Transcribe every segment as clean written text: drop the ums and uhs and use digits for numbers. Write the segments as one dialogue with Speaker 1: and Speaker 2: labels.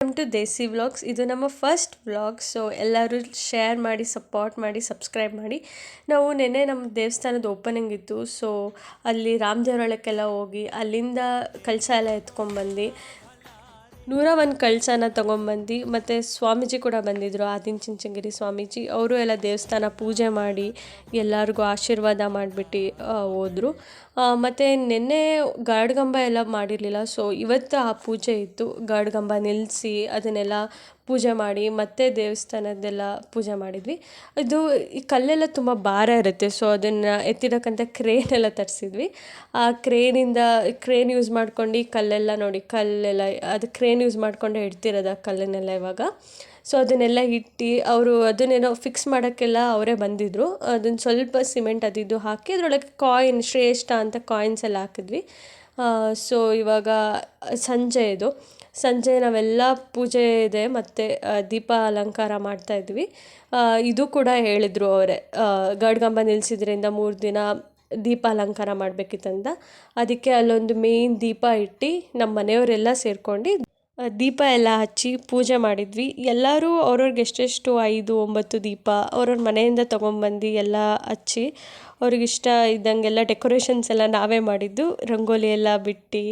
Speaker 1: Welcome to Desi vlogs. ಇದು ನಮ್ಮ first vlog. So ಎಲ್ಲರೂ ಶೇರ್ ಮಾಡಿ, ಸಪೋರ್ಟ್ ಮಾಡಿ, ಸಬ್ಸ್ಕ್ರೈಬ್ ಮಾಡಿ. ನಾವು ನೆನ್ನೆ ನಮ್ಮ ದೇವಸ್ಥಾನದ ಓಪನಿಂಗ್ ಇತ್ತು. ಸೊ ಅಲ್ಲಿ ರಾಮದೇವರೊಳಕ್ಕೆಲ್ಲ ಹೋಗಿ ಅಲ್ಲಿಂದ ಕಳಶ ಎಲ್ಲ ಎತ್ಕೊಂಡ್ಬಂದು 101 ಕಳಶನ ತೊಗೊಂಬಂದು, ಮತ್ತು ಸ್ವಾಮೀಜಿ ಕೂಡ ಬಂದಿದ್ದರು, ಆದಿಚುಂಚನಗಿರಿ ಸ್ವಾಮೀಜಿ. ಅವರು ಎಲ್ಲ ದೇವಸ್ಥಾನ ಪೂಜೆ ಮಾಡಿ ಎಲ್ಲರಿಗೂ ಆಶೀರ್ವಾದ ಮಾಡಿಬಿಟ್ಟು ಹೋದರು. ಮತ್ತು ನಿನ್ನೆ ಗಾಡ್ಗಂಬ ಎಲ್ಲ ಮಾಡಿರಲಿಲ್ಲ. ಸೊ ಇವತ್ತು ಆ ಪೂಜೆ ಇತ್ತು. ಗಾಡ್ಗಂಬ ನಿಲ್ಲಿಸಿ ಅದನ್ನೆಲ್ಲ ಪೂಜೆ ಮಾಡಿ ಮತ್ತೆ ದೇವಸ್ಥಾನದ್ದೆಲ್ಲ ಪೂಜೆ ಮಾಡಿದ್ವಿ. ಇದು ಈ ಕಲ್ಲೆಲ್ಲ ತುಂಬ ಭಾರ ಇರುತ್ತೆ. ಸೊ ಅದನ್ನು ಎತ್ತಿಡಕ್ಕಂತ ಕ್ರೇನ್ ಎಲ್ಲ ತರಿಸಿದ್ವಿ. ಆ ಕ್ರೇನ್ ಯೂಸ್ ಮಾಡ್ಕೊಂಡು ಕಲ್ಲೆಲ್ಲ ನೋಡಿ, ಕಲ್ಲೆಲ್ಲ ಅದು ಕ್ರೇನ್ ಯೂಸ್ ಮಾಡ್ಕೊಂಡೆ ಇಡ್ತಿರೋದು ಆ ಕಲ್ಲನ್ನೆಲ್ಲ ಇವಾಗ. ಸೊ ಅದನ್ನೆಲ್ಲ ಇಟ್ಟು ಅವರು ಅದನ್ನೇನೋ ಫಿಕ್ಸ್ ಮಾಡೋಕ್ಕೆಲ್ಲ ಅವರೇ ಬಂದಿದ್ದರು. ಅದನ್ನು ಸ್ವಲ್ಪ ಸಿಮೆಂಟ್ ಅದಿದ್ದು ಹಾಕಿ ಅದರೊಳಗೆ ಕಾಯಿನ್ ಶ್ರೇಷ್ಠ ಅಂತ ಕಾಯಿನ್ಸ್ ಎಲ್ಲ ಹಾಕಿದ್ವಿ. ಸೊ ಇವಾಗ ಸಂಜೆ ನಾವೆಲ್ಲ ಪೂಜೆ ಇದೆ ಮತ್ತು ದೀಪ ಅಲಂಕಾರ ಮಾಡ್ತಾಯಿದ್ವಿ. ಇದು ಕೂಡ ಹೇಳಿದರು ಅವರೇ, ಗಡ್ಗಂಬ ನಿಲ್ಲಿಸಿದ್ರಿಂದ 3 ದಿನ ದೀಪ ಅಲಂಕಾರ ಮಾಡಬೇಕಿತ್ತಂತ. ಅದಕ್ಕೆ ಅಲ್ಲೊಂದು ಮೇಯ್ನ್ ದೀಪ ಇಟ್ಟು ನಮ್ಮ ಮನೆಯವರೆಲ್ಲ ಸೇರ್ಕೊಂಡು ದೀಪ ಎಲ್ಲ ಹಚ್ಚಿ ಪೂಜೆ ಮಾಡಿದ್ವಿ. ಎಲ್ಲರೂ ಅವ್ರವ್ರಿಗೆ ಎಷ್ಟೆಷ್ಟು 5, 9 ದೀಪ ಅವ್ರವ್ರ ಮನೆಯಿಂದ ತೊಗೊಂಬಂದು ಎಲ್ಲ ಹಚ್ಚಿ ಅವ್ರಿಗಿಷ್ಟ ಇದ್ದಂಗೆಲ್ಲ ಡೆಕೋರೇಷನ್ಸ್ ಎಲ್ಲ ನಾವೇ ಮಾಡಿದ್ದು. ರಂಗೋಲಿ ಎಲ್ಲ ಬಿಟ್ಟು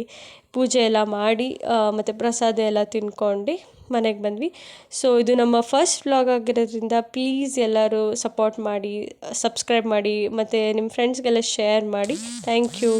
Speaker 1: ಪೂಜೆ ಎಲ್ಲ ಮಾಡಿ ಮತ್ತು ಪ್ರಸಾದ ಎಲ್ಲ ತಿನ್ಕೊಂಡು ಮನೆಗೆ ಬಂದ್ವಿ. ಸೊ ಇದು ನಮ್ಮ ಫಸ್ಟ್ ವ್ಲಾಗ್ ಆಗಿರೋದ್ರಿಂದ ಪ್ಲೀಸ್ ಎಲ್ಲರೂ ಸಪೋರ್ಟ್ ಮಾಡಿ, ಸಬ್ಸ್ಕ್ರೈಬ್ ಮಾಡಿ ಮತ್ತು ನಿಮ್ಮ ಫ್ರೆಂಡ್ಸ್ಗೆಲ್ಲ ಶೇರ್ ಮಾಡಿ. Thank you.